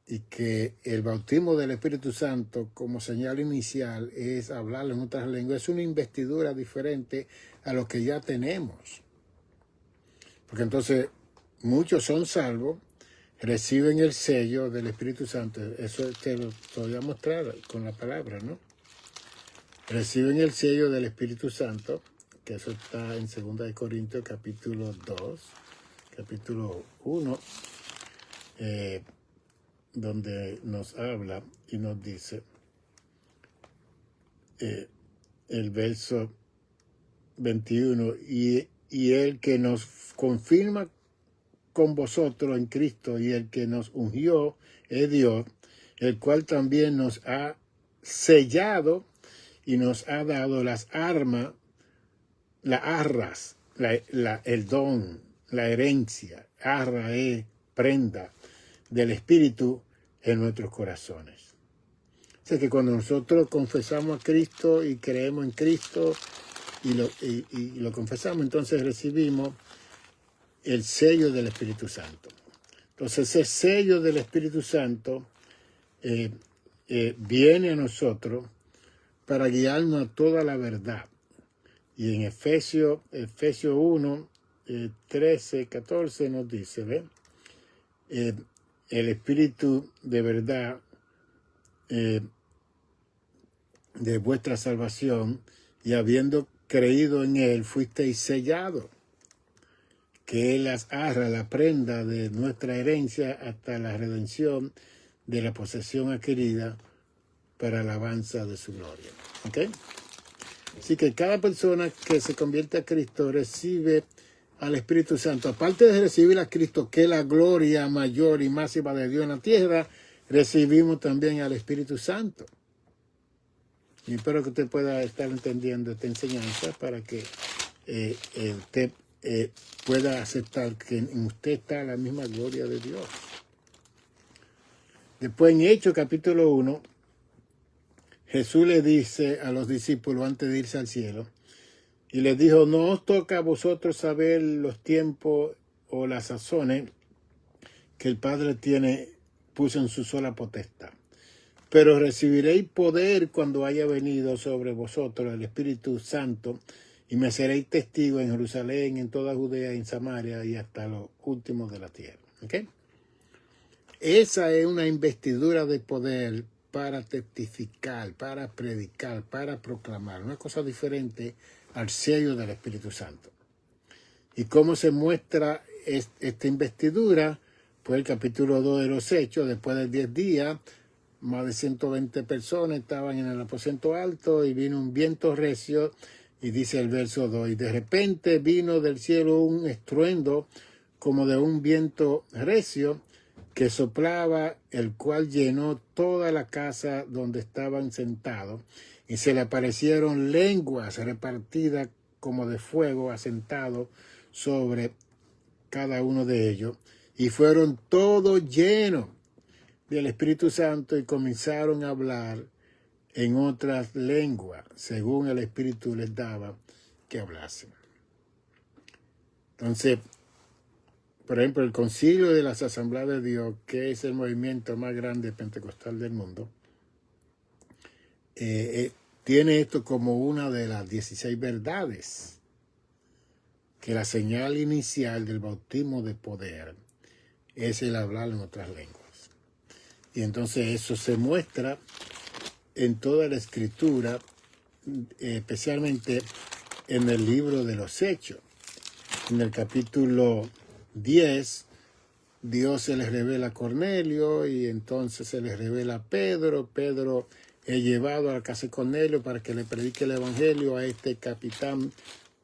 y que el bautismo del Espíritu Santo como señal inicial es hablar en otras lenguas. Es una investidura diferente a lo que ya tenemos. Porque entonces muchos son salvos, reciben el sello del Espíritu Santo. Eso te lo voy a mostrar con la palabra, ¿no? Reciben el sello del Espíritu Santo, que eso está en 2 Corintios capítulo 2, capítulo 1, donde nos habla y nos dice el verso 21, y el que nos confirma con vosotros en Cristo y el que nos ungió es Dios, el cual también nos ha sellado y nos ha dado las armas, las arras, el don, la herencia. Arra es prenda del Espíritu en nuestros corazones. O sea que cuando nosotros confesamos a Cristo y creemos en Cristo y lo confesamos, entonces recibimos el sello del Espíritu Santo. Entonces ese sello del Espíritu Santo viene a nosotros para guiarnos a toda la verdad. Y en Efesios 1, 13, 14 nos dice, ¿ve? El Espíritu de verdad de vuestra salvación, y habiendo creído en Él, fuisteis sellados, que Él las arra, la prenda de nuestra herencia hasta la redención de la posesión adquirida para alabanza de su gloria. ¿Ok? Así que cada persona que se convierte a Cristo recibe al Espíritu Santo. Aparte de recibir a Cristo, que es la gloria mayor y máxima de Dios en la tierra, recibimos también al Espíritu Santo. Y espero que usted pueda estar entendiendo esta enseñanza para que usted pueda aceptar que en usted está la misma gloria de Dios. Después en Hechos capítulo 1, Jesús le dice a los discípulos antes de irse al cielo, y les dijo, no os toca a vosotros saber los tiempos o las sazones que el Padre puso en su sola potestad. Pero recibiréis poder cuando haya venido sobre vosotros el Espíritu Santo, y me seréis testigos en Jerusalén, en toda Judea, en Samaria y hasta los últimos de la tierra. ¿Okay? Esa es una investidura de poder para testificar, para predicar, para proclamar. Una cosa diferente al sello del Espíritu Santo. ¿Y cómo se muestra esta investidura? Pues el capítulo 2 de los Hechos, después de 10 días, más de 120 personas estaban en el aposento alto y vino un viento recio, y dice el verso 2, y de repente vino del cielo un estruendo como de un viento recio que soplaba, el cual llenó toda la casa donde estaban sentados, y se le aparecieron lenguas repartidas como de fuego asentado sobre cada uno de ellos, y fueron todos llenos del Espíritu Santo y comenzaron a hablar en otras lenguas, según el Espíritu les daba que hablasen. Entonces, por ejemplo, el Concilio de las Asambleas de Dios, que es el movimiento más grande pentecostal del mundo, tiene esto como una de las 16 verdades, que la señal inicial del bautismo de poder es el hablar en otras lenguas. Y entonces eso se muestra en toda la Escritura, especialmente en el libro de los Hechos. En el capítulo 10, Dios se les revela a Cornelio y entonces se les revela a Pedro. Pedro es llevado a la casa de Cornelio para que le predique el evangelio a este capitán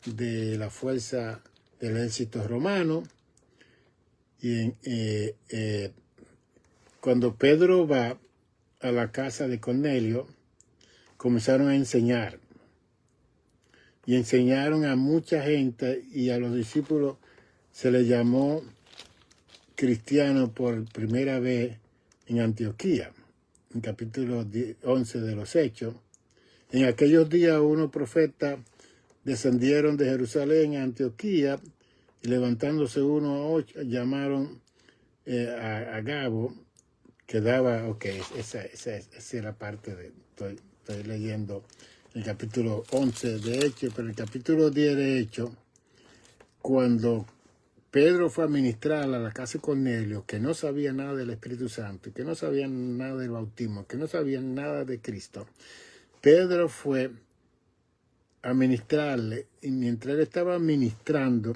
de la fuerza del ejército romano. Y cuando Pedro va a la casa de Cornelio, comenzaron a enseñar. Y enseñaron a mucha gente, y a los discípulos se les llamó cristianos por primera vez en Antioquía, en capítulo 11 de los Hechos. En aquellos días unos profetas descendieron de Jerusalén a Antioquía, y levantándose uno a 8, llamaron a Gabo, que daba, esa es la parte de, estoy leyendo el capítulo 11 de Hechos, pero el capítulo 10 de Hechos, cuando Pedro fue a ministrar a la casa de Cornelio, que no sabía nada del Espíritu Santo, que no sabía nada del bautismo, que no sabía nada de Cristo, Pedro fue a ministrarle, y mientras él estaba ministrando,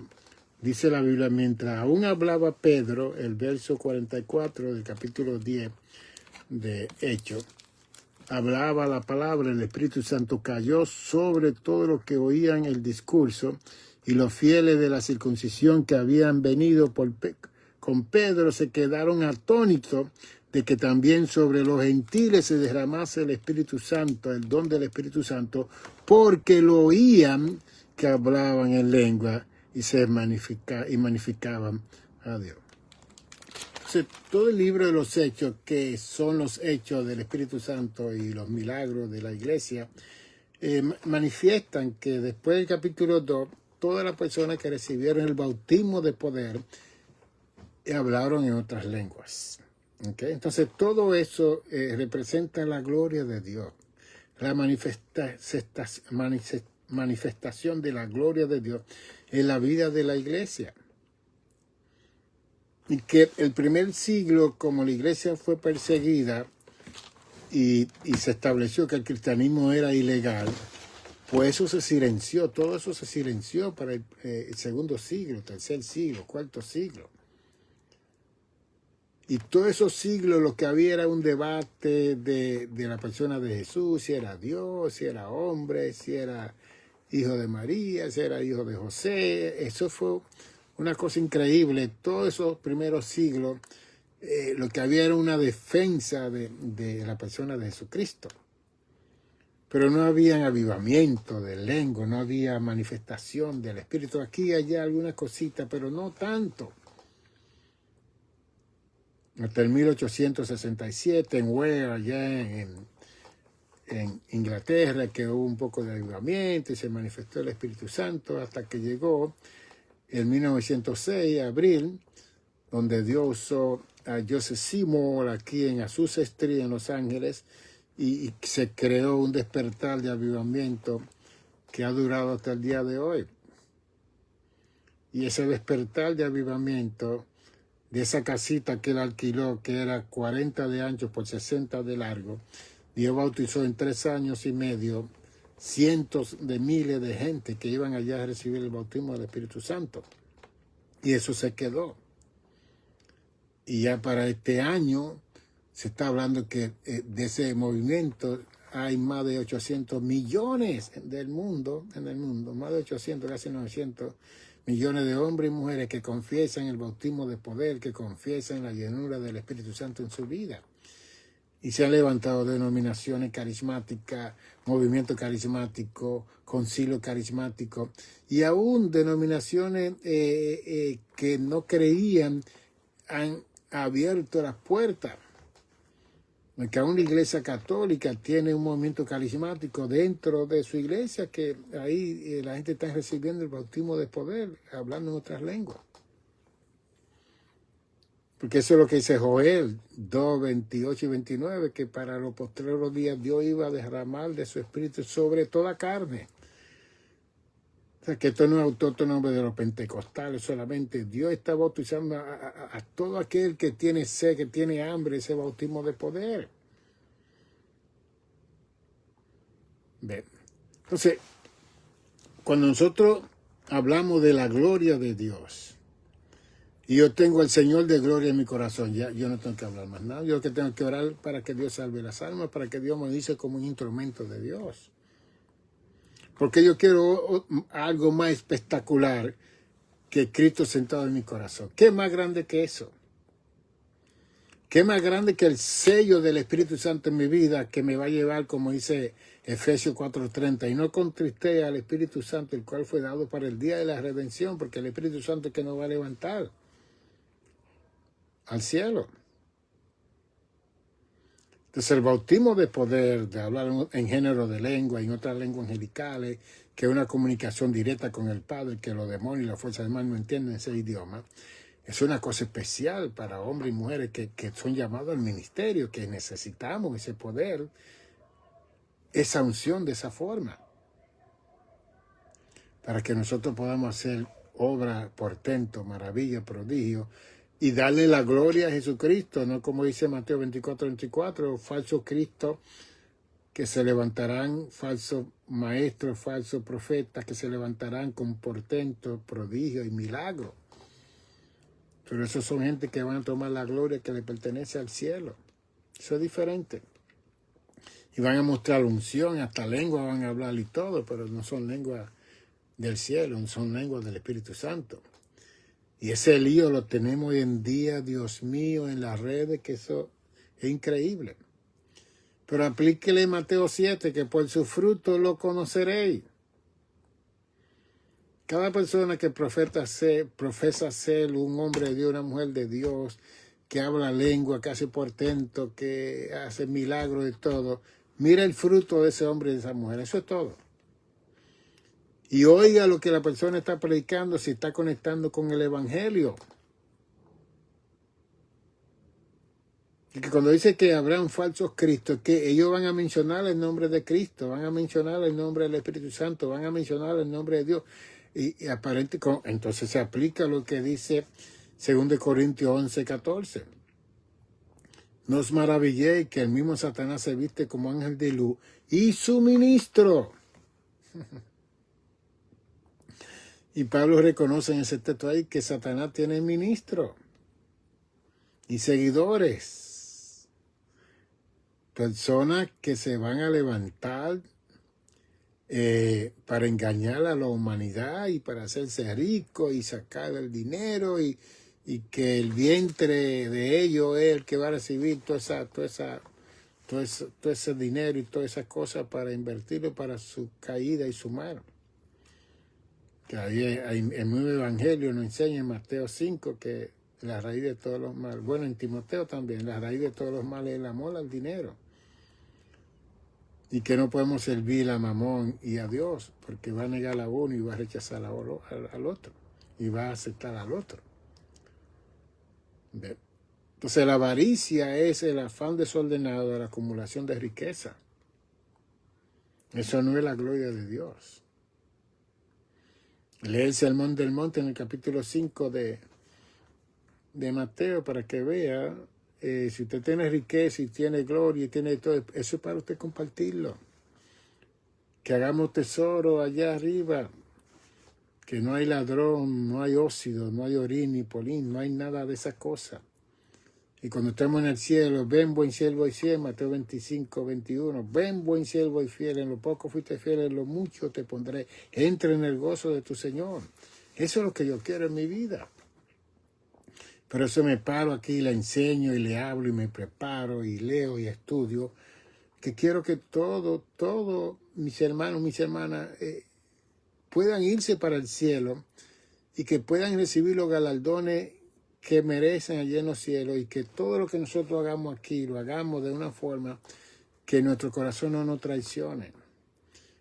dice la Biblia, mientras aún hablaba Pedro, el verso 44 del capítulo 10 de Hechos, hablaba la palabra, el Espíritu Santo cayó sobre todos los que oían el discurso, y los fieles de la circuncisión que habían venido con Pedro se quedaron atónitos de que también sobre los gentiles se derramase el Espíritu Santo, el don del Espíritu Santo, porque lo oían que hablaban en lengua y magnificaban a Dios. Entonces, todo el libro de los Hechos, que son los hechos del Espíritu Santo y los milagros de la iglesia, manifiestan que después del capítulo 2, todas las personas que recibieron el bautismo de poder hablaron en otras lenguas. ¿Okay? Entonces, todo eso representa la gloria de Dios, la manifestación de la gloria de Dios en la vida de la iglesia. Y que el primer siglo, como la iglesia fue perseguida y se estableció que el cristianismo era ilegal, pues eso se silenció, todo eso se silenció para el segundo siglo, tercer siglo, cuarto siglo. Y todos esos siglos lo que había era un debate de la persona de Jesús, si era Dios, si era hombre, si era hijo de María, si era hijo de José. Eso fue una cosa increíble. Todos esos primeros siglos lo que había era una defensa de la persona de Jesucristo. Pero no había avivamiento de lengua, no había manifestación del Espíritu. Aquí y allá algunas cositas, pero no tanto. Hasta el 1867, en Ware, allá en Inglaterra, que hubo un poco de avivamiento y se manifestó el Espíritu Santo, hasta que llegó en 1906, abril, donde Dios usó a Joseph Seymour aquí en Azusa Street, en Los Ángeles, y se creó un despertar de avivamiento que ha durado hasta el día de hoy. Y ese despertar de avivamiento de esa casita que él alquiló, que era 40 de ancho por 60 de largo, Dios bautizó en 3 años y medio cientos de miles de gente que iban allá a recibir el bautismo del Espíritu Santo. Y eso se quedó. Y ya para este año se está hablando que de ese movimiento hay más de 800 millones en el mundo, más de 800, casi 900 millones de hombres y mujeres que confiesan el bautismo de poder, que confiesan la llenura del Espíritu Santo en su vida. Y se han levantado denominaciones carismáticas, movimiento carismático, concilio carismático, y aún denominaciones que no creían han abierto las puertas. Porque aún la iglesia católica tiene un movimiento carismático dentro de su iglesia, que ahí la gente está recibiendo el bautismo de poder, hablando en otras lenguas. Porque eso es lo que dice Joel 2, 28 y 29, que para los postreros días Dios iba a derramar de su espíritu sobre toda carne. O sea, que esto no es autóctono de los pentecostales solamente. Dios está bautizando a todo aquel que tiene sed, que tiene hambre, ese bautismo de poder. Bien. Entonces, cuando nosotros hablamos de la gloria de Dios, y yo tengo al Señor de gloria en mi corazón, ya yo no tengo que hablar más nada. Yo lo que tengo que orar para que Dios salve las almas, para que Dios me use como un instrumento de Dios. Porque yo quiero algo más espectacular que Cristo sentado en mi corazón. ¿Qué más grande que eso? ¿Qué más grande que el sello del Espíritu Santo en mi vida que me va a llevar, como dice Efesios 4:30, y no contristé al Espíritu Santo, el cual fue dado para el día de la redención, porque el Espíritu Santo es que nos va a levantar al cielo? Entonces el bautismo de poder, de hablar en género de lengua y en otras lenguas angelicales, que es una comunicación directa con el Padre, que los demonios y las fuerzas del mal no entienden ese idioma, es una cosa especial para hombres y mujeres que son llamados al ministerio, que necesitamos ese poder, esa unción de esa forma, para que nosotros podamos hacer obra, portento, maravilla, prodigio, y darle la gloria a Jesucristo, no como dice Mateo 24:24, falsos Cristos que se levantarán, falsos maestros, falsos profetas que se levantarán con portentos, prodigios y milagros. Pero esos son gente que van a tomar la gloria que le pertenece al cielo. Eso es diferente. Y van a mostrar unción, hasta lengua van a hablar y todo, pero no son lenguas del cielo, son lenguas del Espíritu Santo. Y ese lío lo tenemos hoy en día, Dios mío, en las redes, que eso es increíble. Pero aplíquele Mateo 7, que por su fruto lo conoceréis. Cada persona que profesa ser un hombre de Dios, una mujer de Dios, que habla lengua, que hace portento, que hace milagros y todo, mira el fruto de ese hombre y de esa mujer. Eso es todo. Y oiga lo que la persona está predicando, si está conectando con el Evangelio. Y que cuando dice que habrán falsos cristos, que ellos van a mencionar el nombre de Cristo, van a mencionar el nombre del Espíritu Santo, van a mencionar el nombre de Dios. Y aparentemente, entonces se aplica lo que dice 2 Corintios 11:14. No os maravilléis que el mismo Satanás se viste como ángel de luz y su ministro. Y Pablo reconoce en ese texto ahí que Satanás tiene ministro y seguidores. Personas que se van a levantar para engañar a la humanidad y para hacerse rico y sacar el dinero y que el vientre de ellos es el que va a recibir todo ese dinero y todas esas cosas para invertirlo para su caída y su mal. Que ahí el mismo Evangelio nos enseña en Mateo 5 que la raíz de todos los males, bueno, en Timoteo también, la raíz de todos los males es el amor al dinero. Y que no podemos servir a Mamón y a Dios, porque va a negar a uno y va a rechazar al otro, y va a aceptar al otro. Entonces la avaricia es el afán desordenado de la acumulación de riqueza. Eso no es la gloria de Dios. Lee el Sermón del Monte en el capítulo 5 de Mateo para que vea, si usted tiene riqueza y tiene gloria y tiene todo, eso es para usted compartirlo. Que hagamos tesoro allá arriba, que no hay ladrón, no hay óxido, no hay orín ni polín, no hay nada de esas cosas. Y cuando estemos en el cielo, ven buen siervo y fiel, Mateo 25:21, ven buen siervo y fiel, en lo poco fuiste fiel, en lo mucho te pondré, entra en el gozo de tu Señor. Eso es lo que yo quiero en mi vida. Pero eso me paro aquí, le enseño y le hablo y me preparo y leo y estudio. Que quiero que todos mis hermanos, mis hermanas puedan irse para el cielo y que puedan recibir los galardones que merecen allá en los cielos, y que todo lo que nosotros hagamos aquí lo hagamos de una forma que nuestro corazón no nos traicione,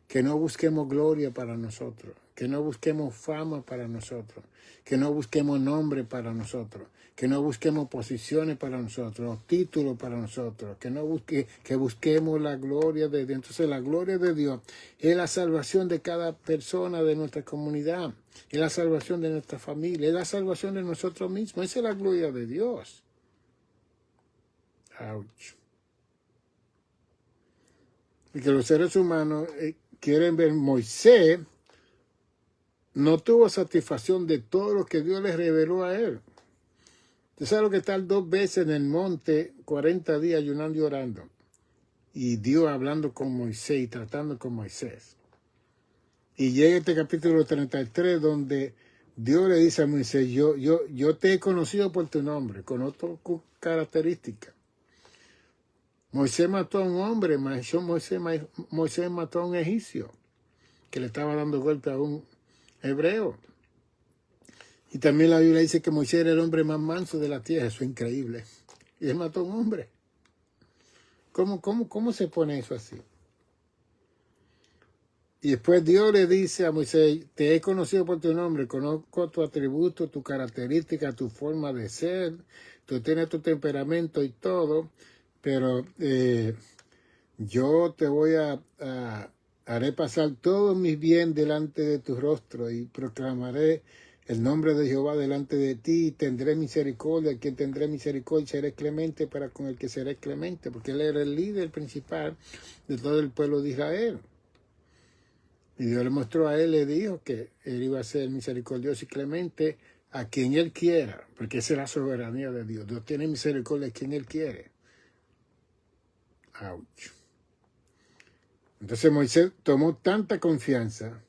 que no busquemos gloria para nosotros, que no busquemos fama para nosotros, que no busquemos nombre para nosotros, que no busquemos posiciones para nosotros, títulos para nosotros, que busquemos la gloria de Dios. Entonces la gloria de Dios es la salvación de cada persona de nuestra comunidad, es la salvación de nuestra familia, es la salvación de nosotros mismos. Esa es la gloria de Dios. Ouch. Y que los seres humanos quieren ver. Moisés no tuvo satisfacción de todo lo que Dios les reveló a él. Usted sabe lo que estar 2 veces en el monte, 40 días ayunando y orando, y Dios hablando con Moisés y tratando con Moisés. Y llega este capítulo 33 donde Dios le dice a Moisés: yo te he conocido por tu nombre, conozco tus características. Moisés mató a un hombre, Moisés mató a un egipcio que le estaba dando golpe a un hebreo. Y también la Biblia dice que Moisés era el hombre más manso de la tierra. Eso es increíble. Y él mató a un hombre. ¿Cómo se pone eso así? Y después Dios le dice a Moisés: te he conocido por tu nombre, conozco tu atributo, tu característica, tu forma de ser, tú tienes tu temperamento y todo, pero yo te haré pasar todos mis bienes delante de tu rostro y proclamaré el nombre de Jehová delante de ti, y tendré misericordia, a quien tendré misericordia, seré clemente para con el que seré clemente, porque él era el líder principal de todo el pueblo de Israel. Y Dios le mostró a él, le dijo que él iba a ser misericordioso y clemente a quien él quiera, porque esa es la soberanía de Dios. Dios tiene misericordia a quien él quiere. Ouch. Entonces Moisés tomó tanta confianza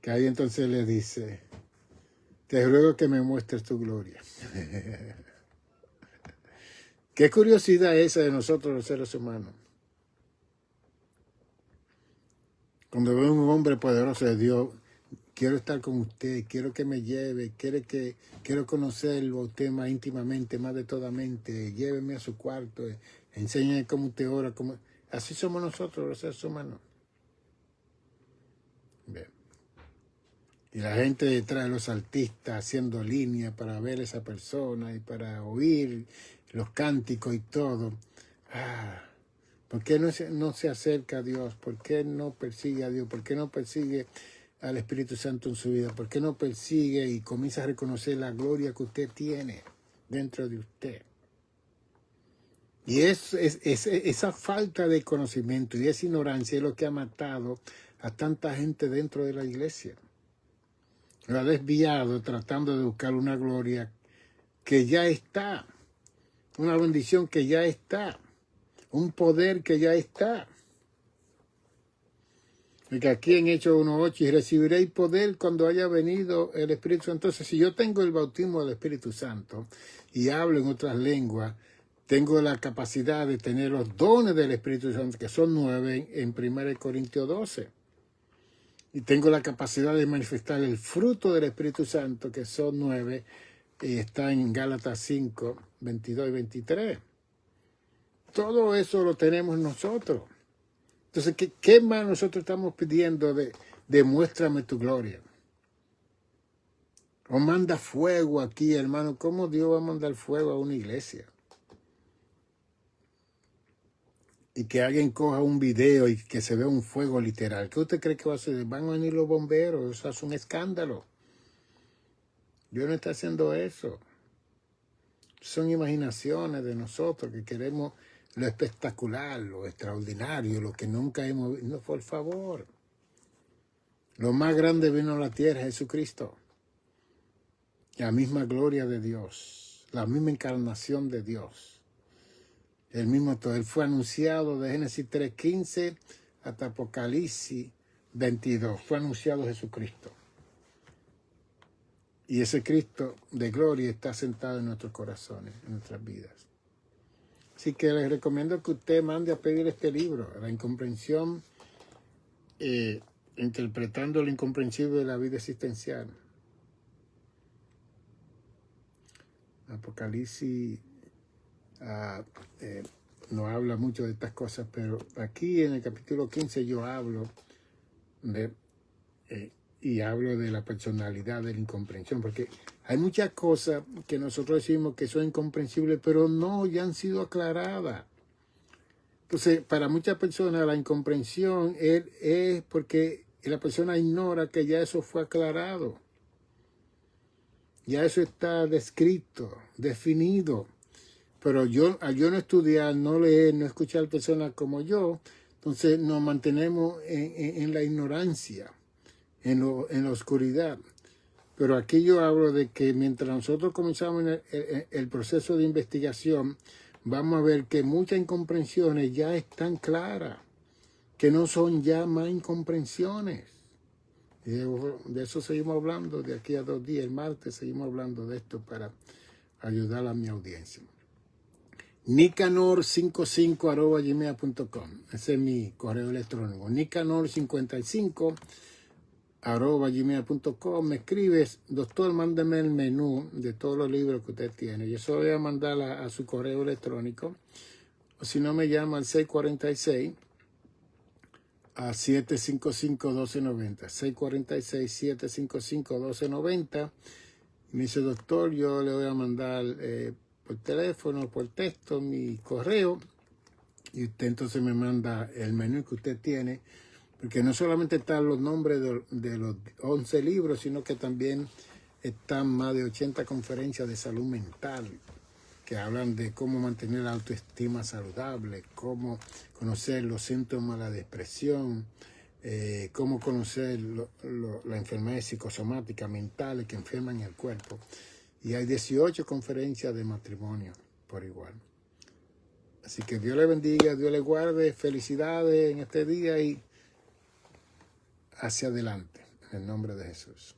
que ahí entonces le dice: te ruego que me muestres tu gloria. Qué curiosidad esa de nosotros los seres humanos. Cuando veo un hombre poderoso de Dios, quiero estar con usted, quiero que me lleve, quiero conocerlo a usted más íntimamente, más de toda mente, lléveme a su cuarto, enséñeme cómo usted ora. Así somos nosotros los seres humanos. Bien. Y la gente detrás de los artistas haciendo línea para ver a esa persona y para oír los cánticos y todo. ¿Por qué no se acerca a Dios? ¿Por qué no persigue a Dios? ¿Por qué no persigue al Espíritu Santo en su vida? ¿Por qué no persigue y comienza a reconocer la gloria que usted tiene dentro de usted? Y esa falta de conocimiento y esa ignorancia es lo que ha matado a tanta gente dentro de la iglesia. Lo ha desviado tratando de buscar una gloria que ya está, una bendición que ya está, un poder que ya está. Porque aquí en Hechos 1:8, y recibiréis poder cuando haya venido el Espíritu Santo. Entonces, si yo tengo el bautismo del Espíritu Santo y hablo en otras lenguas, tengo la capacidad de tener los dones del Espíritu Santo, que son 9 en 1 Corintios 12. Y tengo la capacidad de manifestar el fruto del Espíritu Santo, que son 9, y está en Gálatas 5, 22 y 23. Todo eso lo tenemos nosotros. Entonces, ¿qué más nosotros estamos pidiendo de demuéstrame tu gloria? O manda fuego aquí, hermano. ¿Cómo Dios va a mandar fuego a una iglesia? Y que alguien coja un video y que se vea un fuego literal. ¿Qué usted cree que va a hacer? Van a venir los bomberos. Eso es un escándalo. Dios no está haciendo eso. Son imaginaciones de nosotros que queremos lo espectacular, lo extraordinario, lo que nunca hemos visto. No, por favor. Lo más grande vino a la tierra, Jesucristo. La misma gloria de Dios. La misma encarnación de Dios. El mismo todo. Él fue anunciado de Génesis 3:15 hasta Apocalipsis 22. Fue anunciado Jesucristo. Y ese Cristo de gloria está sentado en nuestros corazones, en nuestras vidas. Así que les recomiendo que usted mande a pedir este libro, La Incomprensión, interpretando lo incomprensible de la vida existencial. Apocalipsis no habla mucho de estas cosas, pero aquí en el capítulo 15 yo hablo y hablo de la personalidad de la incomprensión, porque hay muchas cosas que nosotros decimos que son incomprensibles, pero no, ya han sido aclaradas. Entonces, para muchas personas la incomprensión es porque la persona ignora que ya eso fue aclarado. Ya eso está descrito, definido. Pero al yo no estudiar, no leer, no escuchar personas como yo, entonces nos mantenemos en la ignorancia, en la oscuridad. Pero aquí yo hablo de que mientras nosotros comenzamos el proceso de investigación, vamos a ver que muchas incomprensiones ya están claras, que no son ya más incomprensiones. Y de eso seguimos hablando de aquí a 2 días. El martes seguimos hablando de esto para ayudar a mi audiencia. Nicanor55@gmail.com. Ese es mi correo electrónico. Nicanor55@gmail.com. Me escribes, doctor, mándame el menú de todos los libros que usted tiene. Yo se lo voy a mandar a su correo electrónico. O si no, me llama al 646 a 755-1290. 646-755-1290. Me dice, doctor, yo le voy a mandar por teléfono, por texto, mi correo. Y usted entonces me manda el menú que usted tiene. Porque no solamente están los nombres de los 11 libros, sino que también están más de 80 conferencias de salud mental que hablan de cómo mantener la autoestima saludable, cómo conocer los síntomas de la depresión, cómo conocer las enfermedades psicosomáticas mentales que enferman el cuerpo. Y hay 18 conferencias de matrimonio por igual. Así que Dios le bendiga, Dios le guarde, felicidades en este día y hacia adelante, en el nombre de Jesús.